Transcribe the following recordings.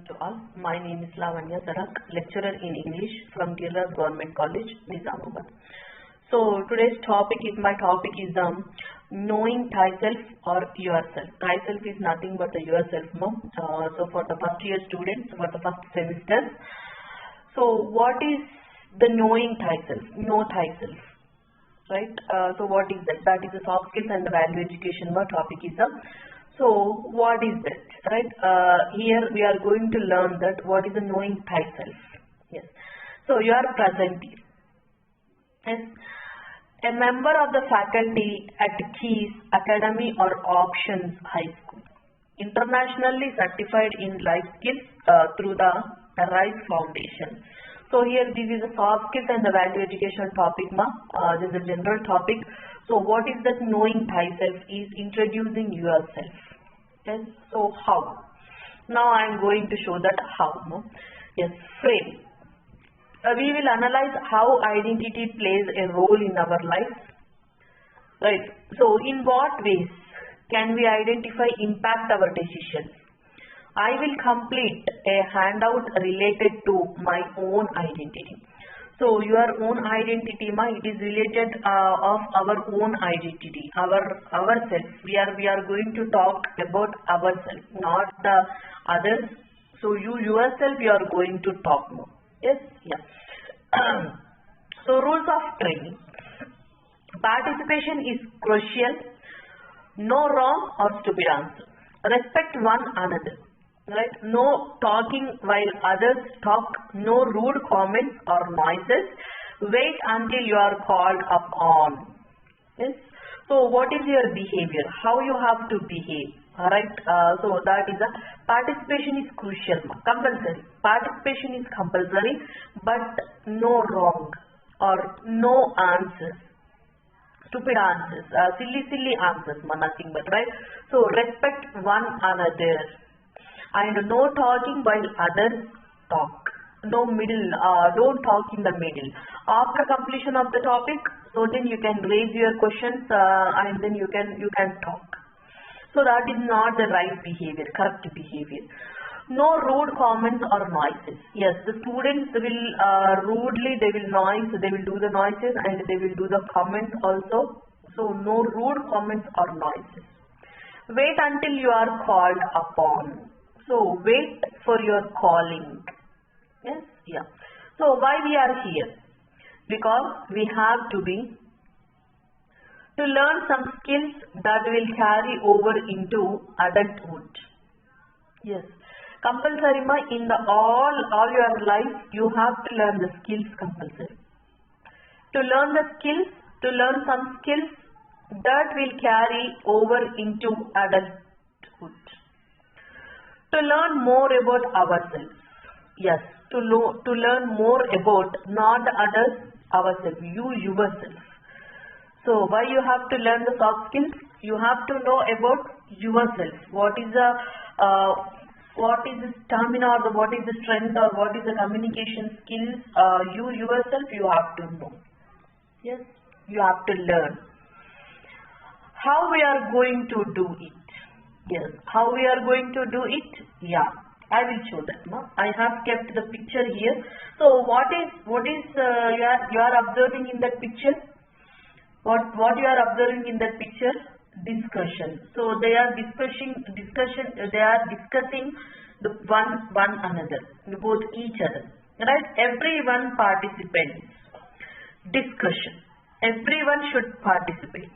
to all. My name is Lavanya Sarak, lecturer in English from Giriraj Government College, Nizamabad. So today's topic is knowing thyself or yourself. Thyself is nothing but the yourself, no? So for the first year students, for the first semester. So what is the knowing thyself? Know thyself, right? So what is that? That is the soft skills and the value education. What topic is the? So what is that, right? Here we are going to learn that what is the knowing thyself. Yes. So you are present here. Yes. A member of the faculty at Keys Academy or Options High School, internationally certified in life skills through the RISE Foundation. So here this is a soft skills and the value education topic. This is a general topic. So what is that knowing thyself is introducing yourself. Yes. So how? Now I am going to show that how. No? Yes. Frame. We will analyze how identity plays a role in our lives. Right. So in what ways can we identify impact our decisions? I will complete a handout related to my own identity. So your own identity, it is related of our own identity, ourselves. We are going to talk about ourselves, not the others. So you yourself you are going to talk more. Yes, yeah. So rules of training. Participation is crucial. No wrong or stupid answer. Respect one another. Right? No talking while others talk. No rude comments or noises. Wait until you are called upon. Yes. So what is your behavior? How you have to behave? Alright. So that is a participation is crucial. Compulsory. Participation is compulsory, but no wrong or no answers. Stupid answers. Silly answers. Nothing but right. So respect one another. And no talking while others talk. No middle, don't talk in the middle. After completion of the topic, so then you can raise your questions and then you can talk. So that is not the right behavior, correct behavior. No rude comments or noises. Yes, the students will rudely, they will do the noises and they will do the comments also. So no rude comments or noises. Wait until you are called upon. So wait for your calling. Yes, yeah. So why we are here? Because we have to learn some skills that will carry over into adulthood. Yes. Compulsory in the all your life you have to learn the skills compulsory. To learn the skills, to learn some skills that will carry over into adulthood. To learn more about ourselves. Yes, to learn more about not the others, ourselves, you yourself. So why you have to learn the soft skills? You have to know about yourself. What is the stamina or what is the strength or what is the communication skills? You yourself you have to know. Yes, you have to learn. How we are going to do it? Yes, how we are going to do it? Yeah, I will show that. No? I have kept the picture here. So what is you are observing in that picture? What you are observing in that picture? Discussion. So they are discussing the one another, both each other. Right? Everyone participates. Discussion. Everyone should participate.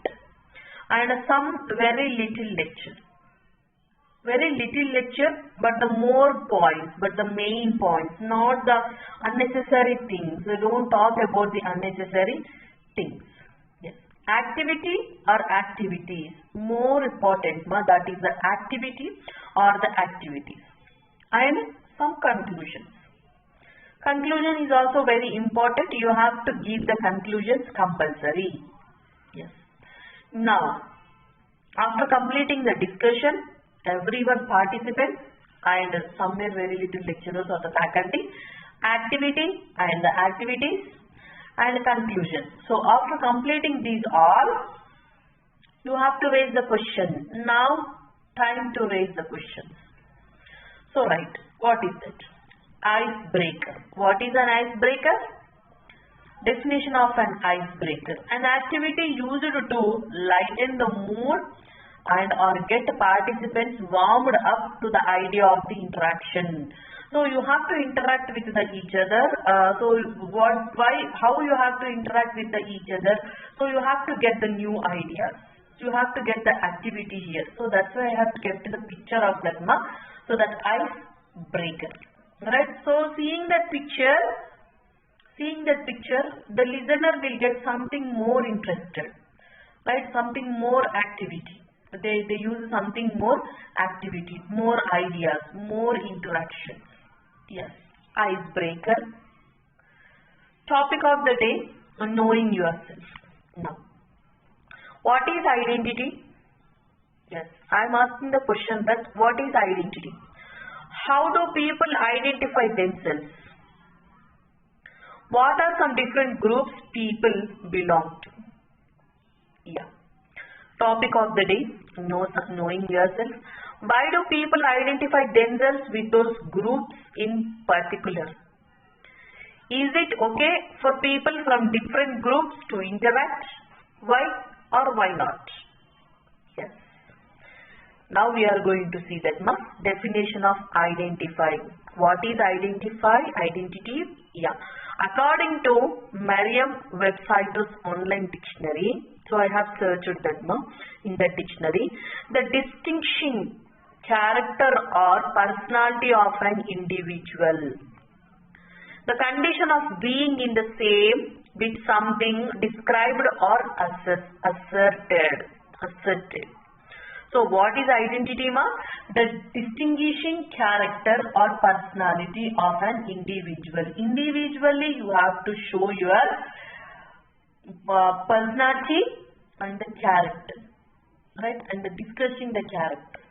And some very little lecture. Very little lecture, but the more points, but the main points, not the unnecessary things. We don't talk about the unnecessary things. Yes. Activity or activities, more important, that is the activity or the activities. And some conclusions. Conclusion is also very important. You have to give the conclusions compulsory. Yes. Now, after completing the discussion, everyone participates and somewhere very little lecturers or the faculty, activity and the activities and conclusion. So after completing these all, you have to raise the question. Now time to raise the questions. So right, What is that? Icebreaker. What is an icebreaker? Definition of an icebreaker: an activity used to lighten the mood and or get participants warmed up to the idea of the interaction. So you have to interact with each other. How you have to interact with each other? So you have to get the new ideas. You have to get the activity here. So that's why I have kept the picture of that. So that icebreaker. Right. So seeing that picture, the listener will get something more interested. Right. Something more activity. They use something more activity, more ideas, more interaction. Yes, icebreaker. Topic of the day: knowing yourself. Now, what is identity? Yes, I am asking the question that what is identity? How do people identify themselves? What are some different groups people belong to? Yeah. Topic of the day: knowing yourself. Why do people identify themselves with those groups in particular? Is it okay for people from different groups to interact? Why or why not? Yes. Now we are going to see that definition of identify. What is identify? Identity? Yeah. According to Merriam-Webster's online dictionary, so I have searched that in the dictionary, the distinguishing character or personality of an individual. The condition of being in the same with something described or asserted. So what is identity, The distinguishing character or personality of an individual. Individually, you have to show your personality and the character, right? And discussing the character.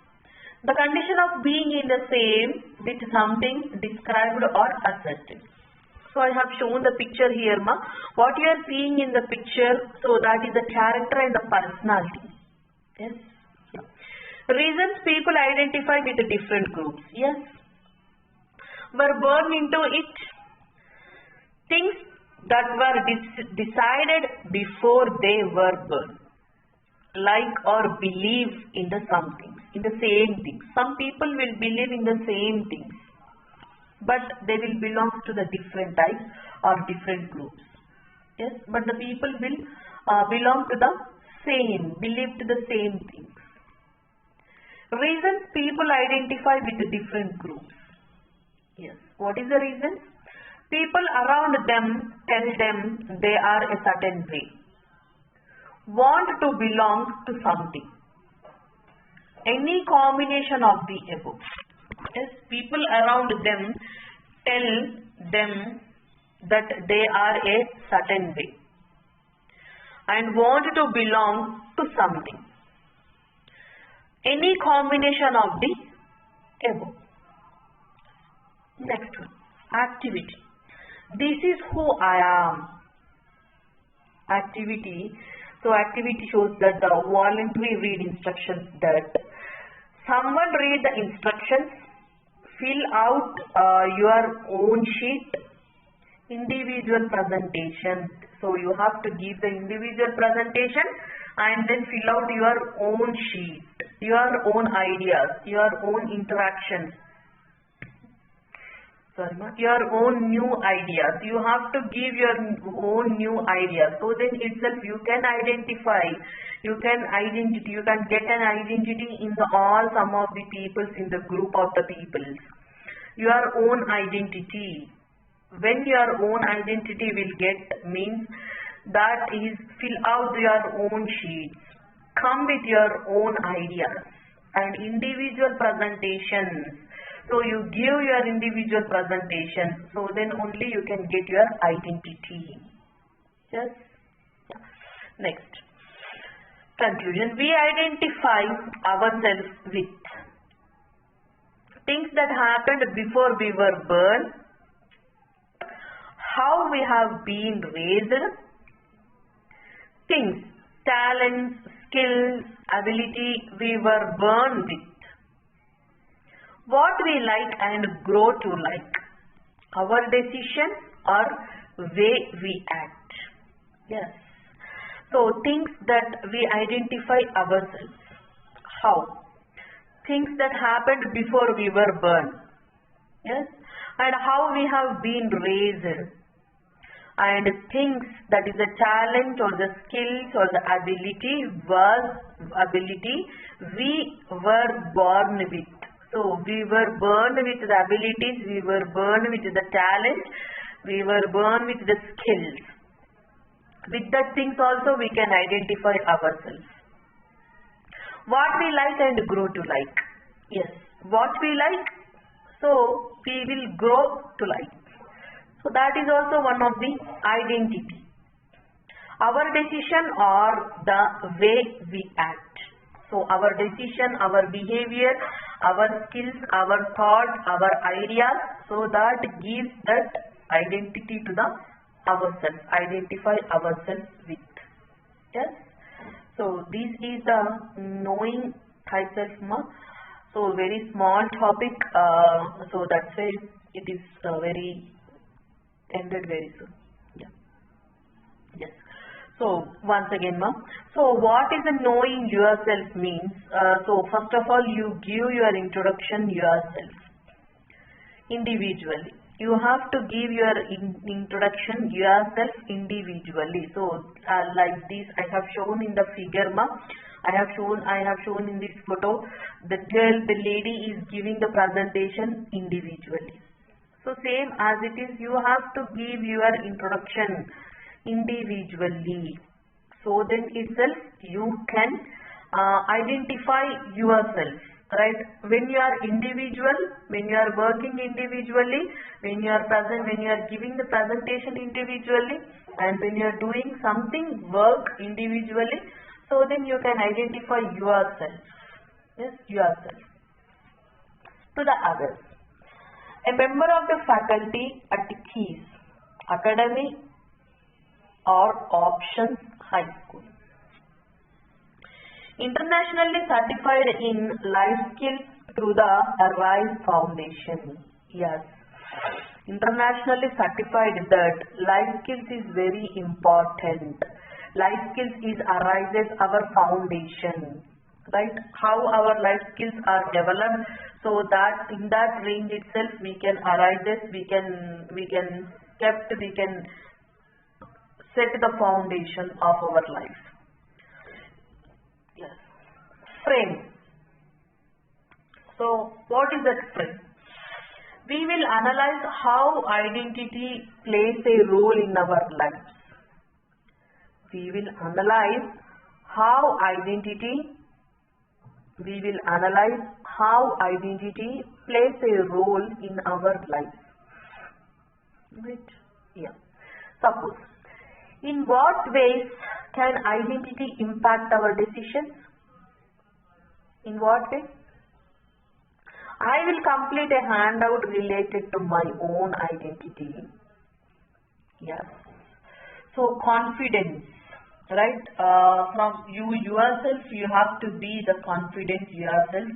The condition of being in the same with something described or asserted. So I have shown the picture here, What you are seeing in the picture, so that is the character and the personality. Yes. Reasons people identify with different groups. Yes. Were born into it. Things that were decided before they were born. Like or believe in the something, in the same thing. Some people will believe in the same things, but they will belong to the different types or different groups. Yes, but the people will belong to the same, believe to the same things. Reasons people identify with the different groups. Yes, what is the reason? People around them tell them they are a certain way. Want to belong to something. Any combination of the above. Yes, people around them tell them that they are a certain way and want to belong to something. Any combination of the above. Next one, activity. This is who I am. Activity. So activity shows that the voluntary read instructions, that someone read the instructions, fill out your own sheet, individual presentation. So you have to give the individual presentation and then fill out your own sheet, your own ideas, your own interactions. Your own new ideas. You have to give your own new ideas. So then itself you can identify, you can get an identity in some of the peoples in the group of the peoples. Your own identity. When your own identity will get, means that is fill out your own sheets. Come with your own ideas and individual presentations. So you give your individual presentation, so then only you can get your identity. Yes. Next. Conclusion. We identify ourselves with things that happened before we were born, how we have been raised, things, talents, skills, ability we were born with. What we like and grow to like. Our decision or way we act. Yes. So things that we identify ourselves. How? Things that happened before we were born. Yes. And how we have been raised. And things that is a talent or the skills or the ability we were born with. So we were born with the abilities, we were born with the talent, we were born with the skills. With that things also we can identify ourselves. What we like and grow to like. Yes, what we like, so we will grow to like. So that is also one of the identity. Our decision or the way we act. So our decision, our behavior, our skills, our thought, our ideas, so that gives that identity to the ourselves, identify ourselves with. Yes. So this is the knowing thyself. So very small topic. So that's why it is very ended very soon. Yeah. Yes. So once again, ma'am. So what is the knowing yourself means? So first of all, you give your introduction yourself individually. You have to give your introduction yourself individually. So like this, I have shown in the figure, ma'am. I have shown in this photo. The lady is giving the presentation individually. So same as it is, you have to give your introduction individually. So then itself you can identify yourself, right? When you are individual, when you are working individually, when you are present, when you are giving the presentation individually, and when you are doing something work individually, so then you can identify yourself. Yes, yourself. To the others. A member of the faculty at KEYS Academy or Options High School. Internationally certified in life skills through the Arise Foundation. Yes. Internationally certified that life skills is very important. Life skills is arises our foundation. Right? How our life skills are developed, so that in that range itself we can arise this, we can set the foundation of our life. Yes. Frame. So what is that frame? We will analyze how identity plays a role in our lives. We will analyze how identity plays a role in our life. Right? Yeah. Suppose, in what ways can identity impact our decisions? In what way? I will complete a handout related to my own identity. Yes. So confidence. Right, from you yourself, you have to be the confidence yourself.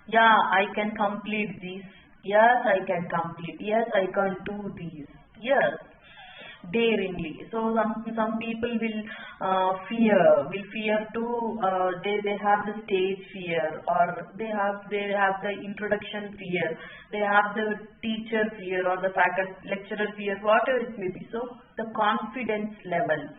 Yeah, I can complete this. Yes, I can complete. Yes, I can do this. Yes, daringly. So some people will fear to they have the stage fear, or they have the introduction fear. They have the teacher fear or the faculty lecturer fear, whatever it may be. So the confidence level.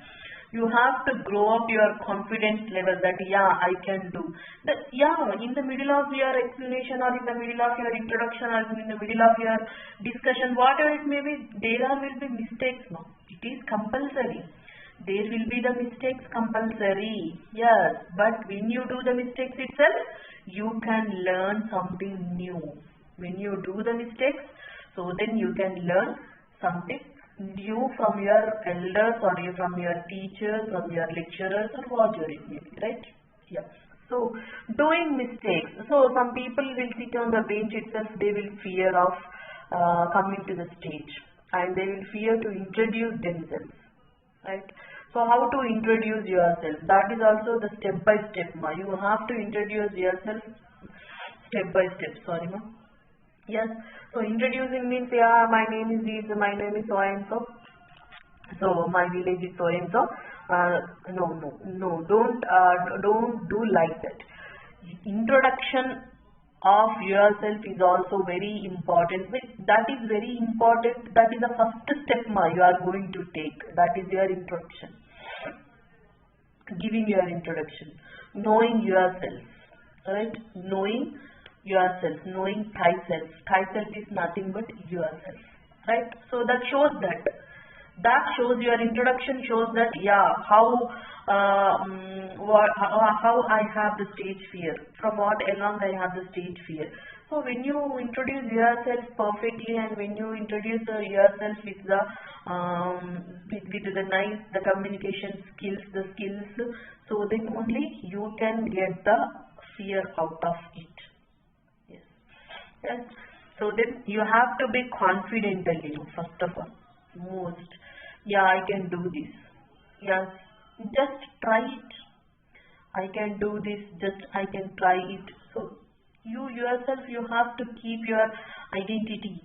You have to grow up your confidence level that yeah, I can do. In the middle of your explanation or in the middle of your introduction or in the middle of your discussion, whatever it may be, there will be mistakes now. It is compulsory. There will be the mistakes compulsory. Yes, but when you do the mistakes itself, you can learn something new. When you do the mistakes, so then you can learn something new from your elders or from your teachers, from your lecturers, or whatever it may be, right? Yeah. So doing mistakes. So some people will sit on the bench itself, they will fear of coming to the stage, and they will fear to introduce themselves, right? So how to introduce yourself? That is also the step by step. You have to introduce yourself step by step. Sorry, ma'am. Yes. So introducing means, yeah, my name is this, my name is so and so. So my village is so and so. No, don't do like that. Introduction of yourself is also very important. That is very important. That is the first step you are going to take. That is your introduction. Giving your introduction, knowing yourself, right? Knowing yourself, knowing thyself. Thyself is nothing but yourself, right? So that shows that shows your introduction, shows that, yeah, how I have the stage fear, from what along I have the stage fear. So when you introduce yourself perfectly, and when you introduce yourself with the nice, the communication skills, so then only you can get the fear out of it. Yes. Yes. So then you have to be confident a little, first of all. Most. Yeah, I can do this. Yes. Just try it. I can do this, just I can try it. So you yourself, you have to keep your identity.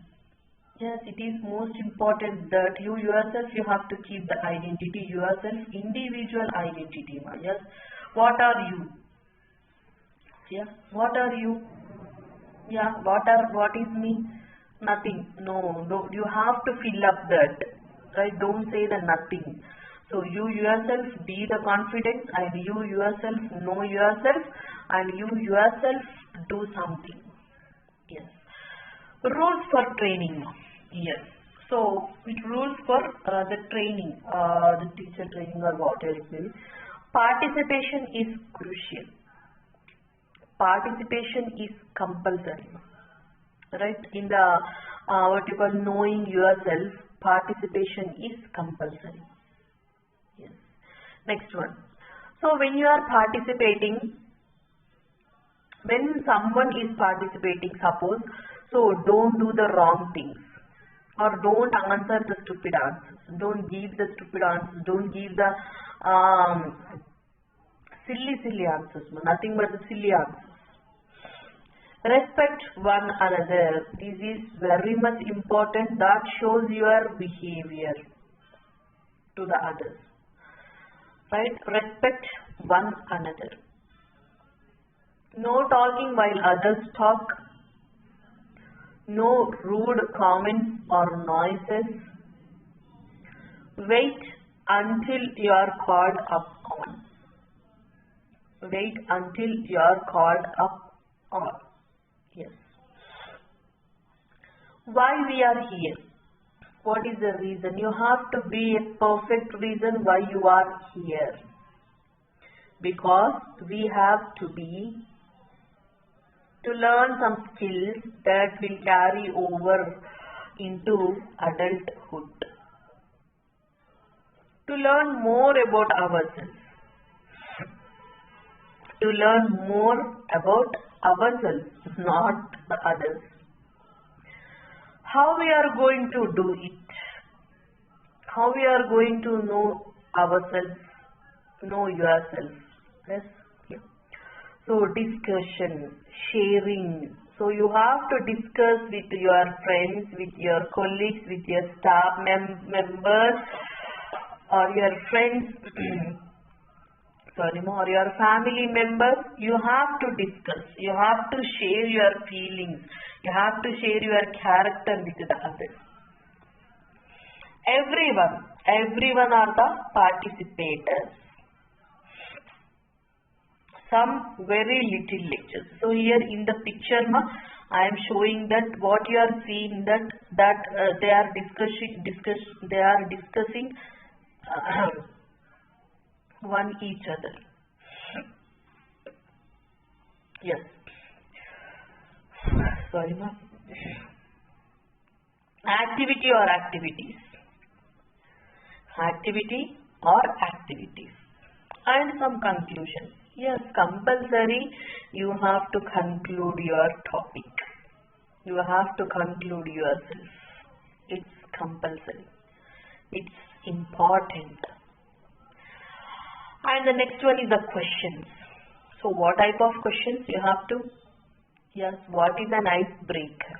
Yes, it is most important that you yourself, you have to keep the identity yourself, individual identity. Yes, what are you? Yeah, what are you? Yeah, what is me? Nothing. No, you have to fill up that. Right? Don't say the nothing. So you yourself be the confident, and you yourself know yourself, and you yourself do something. Yes. Rules for training. Yes. So it rules for the training, the teacher training or whatever it may be. Participation is crucial. Participation is compulsory. Right? In the what you call knowing yourself, participation is compulsory. Yes. Next one. So when you are participating, when someone is participating, suppose, so don't do the wrong things, or don't answer the stupid answers, don't give the stupid answers, don't give the silly answers, nothing but the silly answers. Respect one another. This is very much important. That shows your behavior to the others. Right? Respect one another. No talking while others talk. No rude comments or noises. Wait until you are called up on. Wait until you are called up on. Yes. Why we are here? What is the reason? You have to be a perfect reason why you are here. Because we have to learn some skills that will carry over into adulthood. To learn more about ourselves. To learn more about ourselves, not the others. How we are going to do it? How we are going to know ourselves, know yourself? Yes. Yeah. So discussion, sharing. So you have to discuss with your friends, with your colleagues, with your staff members, or your friends. Or your family members, you have to discuss, you have to share your feelings, you have to share your character with the others. Everyone are the participators. Some very little lectures. So here in the picture, I am showing that what you are seeing, that they are discussing one each other. Yes. Sorry, ma'am. Activity or activities. Activity or activities. And some conclusion. Yes, compulsory. You have to conclude your topic. You have to conclude yourself. It's compulsory. It's important. And the next one is the questions. So what type of questions you have to? Yes, what is an icebreaker?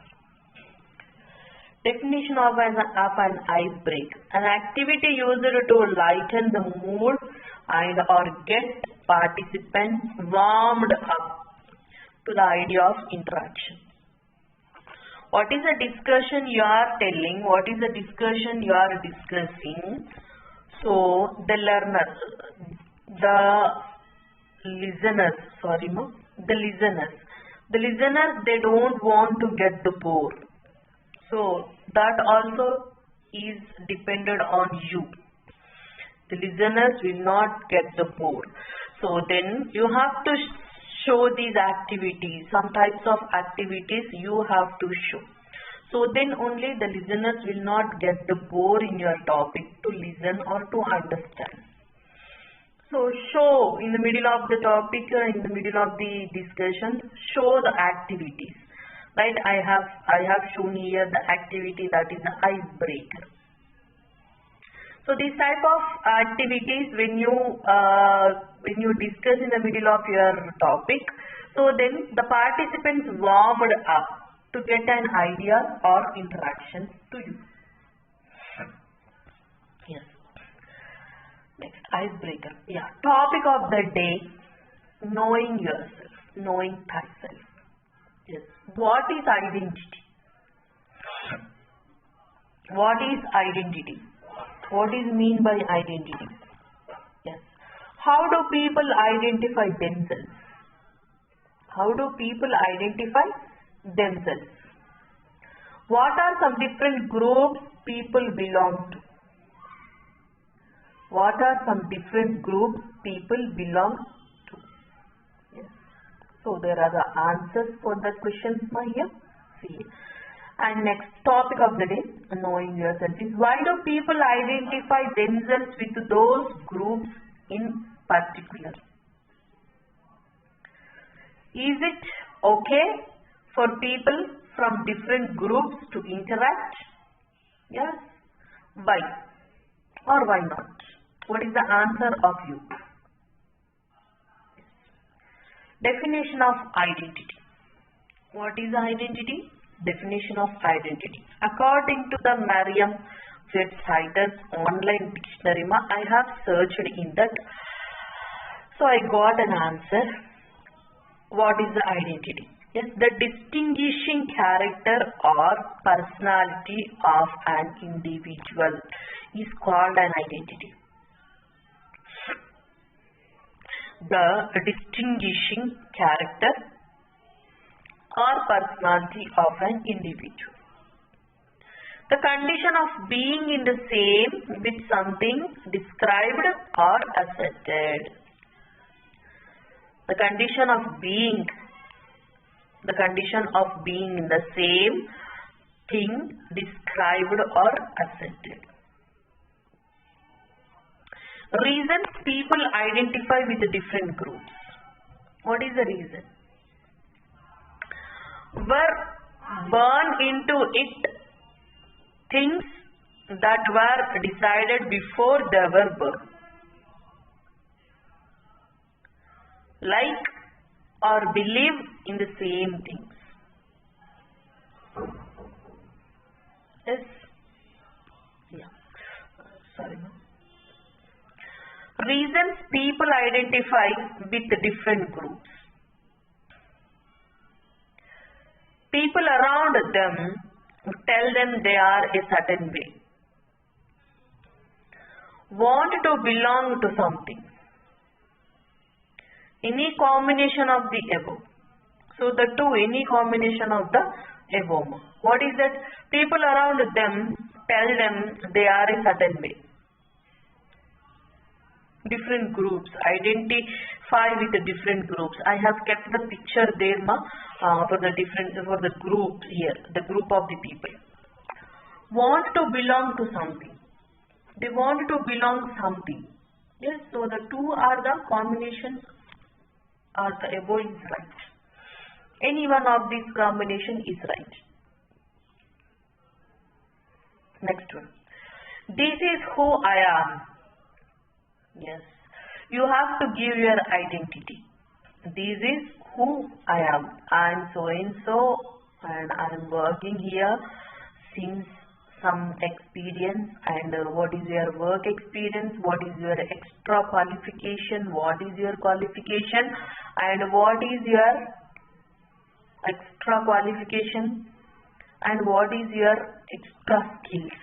Definition of an icebreaker. An activity used to lighten the mood and or get participants warmed up to the idea of interaction. What is the discussion you are telling? What is the discussion you are discussing? So the learner, the listeners, they don't want to get the bored. So that also is dependent on you. The listeners will not get the bored. So then you have to show these activities, some types of activities you have to show. So then only the listeners will not get the bore in your topic to listen or to understand. So show in the middle of the topic, in the middle of the discussion, show the activities. Right? I have shown here the activity that is the icebreaker. So these type of activities when you discuss in the middle of your topic, so then the participants warmed up to get an idea or interaction to you. Yes. Next, icebreaker. Yeah. Topic of the day: knowing yourself, knowing thyself. Yes. What is identity? What is identity? What is mean by identity? Yes. How do people identify themselves? How do people identify themselves? What are some different groups people belong to? What are some different groups people belong to? Yes. So there are the answers for the questions here. See. And next topic of the day, knowing yourself, is why do people identify themselves with those groups in particular? Is it okay for people from different groups to interact? Yes. Why? Or why not? What is the answer of you? Definition of identity. What is identity? Definition of identity. According to the Merriam-Webster's online dictionary, I have searched in that. So I got an answer. What is the identity? Yes, the distinguishing character or personality of an individual is called an identity. The distinguishing character or personality of an individual. The condition of being in the same with something described or asserted. The condition of being in the same thing described or asserted. Reasons people identify with the different groups. What is the reason? Were born into it things that were decided before they were born. Like or believe in the same things. Yes. Yeah. Sorry. Reasons people identify with the different groups. People around them tell them they are a certain way. Want to belong to something. Any combination of the above. So the two, any combination of the above. What is that? People around them tell them they are a certain way. Different groups, identify with the different groups. I have kept the picture there for the group here, the group of the people. Want to belong to something. They want to belong to something. Yes, so the two are the combinations or the above is right. Any one of these combination is right. Next one. This is who I am. Yes. You have to give your identity. This is who I am. I am so and so and I am working here since some experience, and what is your work experience, what is your extra qualification, what is your qualification, and what is your extra qualification, and what is your extra skills.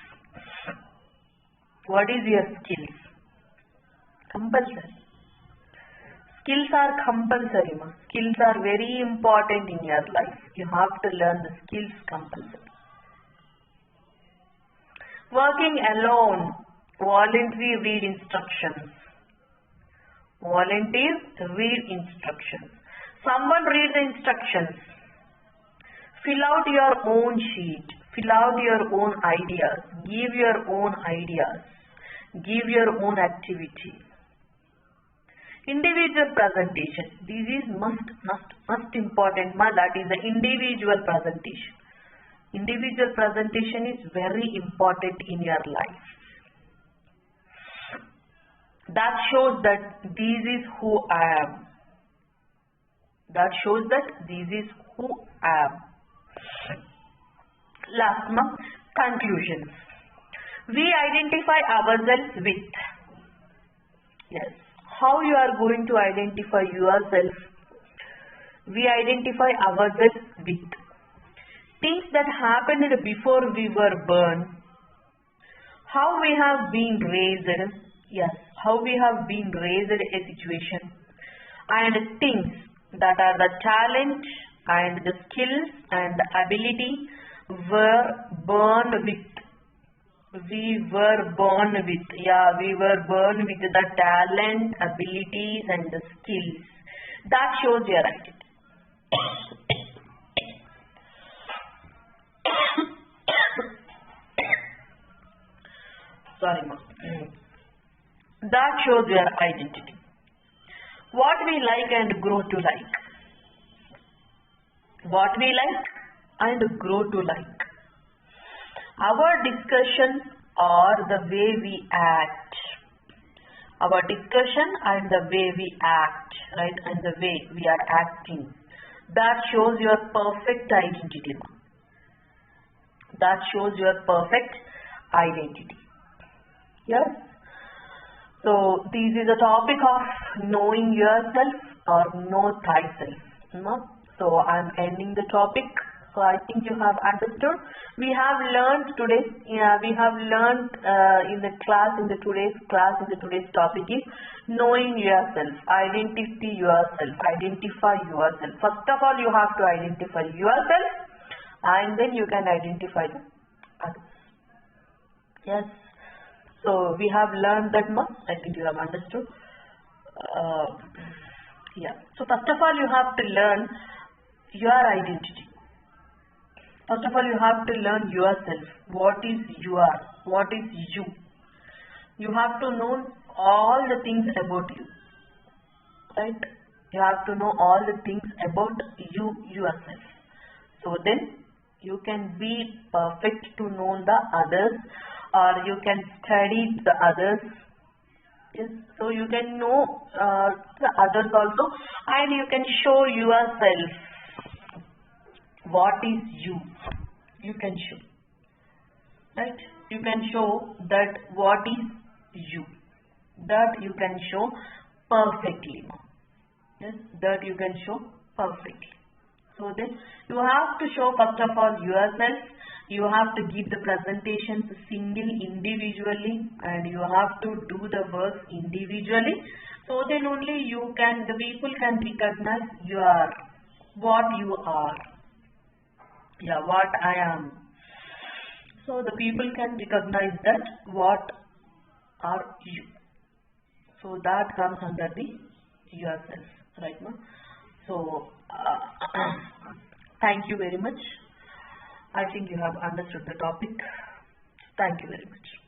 What is your skills? Compulsory. Skills are compulsory. Skills are very important in your life. You have to learn the skills compulsory. Working alone. Volunteer read instructions. Volunteer read instructions. Someone read the instructions. Fill out your own sheet. Fill out your own ideas. Give your own ideas. Give your own activity. Individual presentation. This is must important. That is the individual presentation. Individual presentation is very important in your life. That shows that this is who I am. That shows that this is who I am. Last month, conclusions. We identify ourselves with. Yes. How you are going to identify yourself? We identify ourselves with things that happened before we were born. How we have been raised. Yes. How we have been raised a situation. And things that are the talent and the skills and the ability were born with. We were born with, we were born with the talent, abilities and the skills. That shows your identity. Sorry, ma'am. That shows your identity. What we like and grow to like. What we like and grow to like. Our discussions are the way we act. Our discussion and the way we act, right? And the way we are acting. That shows your perfect identity. That shows your perfect identity. Yes? So, this is a topic of knowing yourself or know thyself. No? So, I am ending the topic. So, I think you have understood. We have learned today, we have learned in the today's topic is knowing yourself, identify yourself. First of all, you have to identify yourself and then you can identify the others. Yes. So, we have learned that much. I think you have understood. So, first of all, you have to learn your identity. First of all, you have to learn yourself. What is you are? What is you? You have to know all the things about you. Right? You have to know all the things about you yourself. So then you can be perfect to know the others, or you can study the others. Yes. So you can know the others also, and you can show yourself. What is you? You can show. Right? You can show that what is you. That you can show perfectly. Yes, that you can show perfectly. So then you have to show first of all yourself. You have to give the presentations individually, and you have to do the work individually. So then only the people can recognize what you are. What I am. So the people can recognize that what are you. So that comes under the yourself, right now. So thank you very much. I think you have understood the topic. Thank you very much.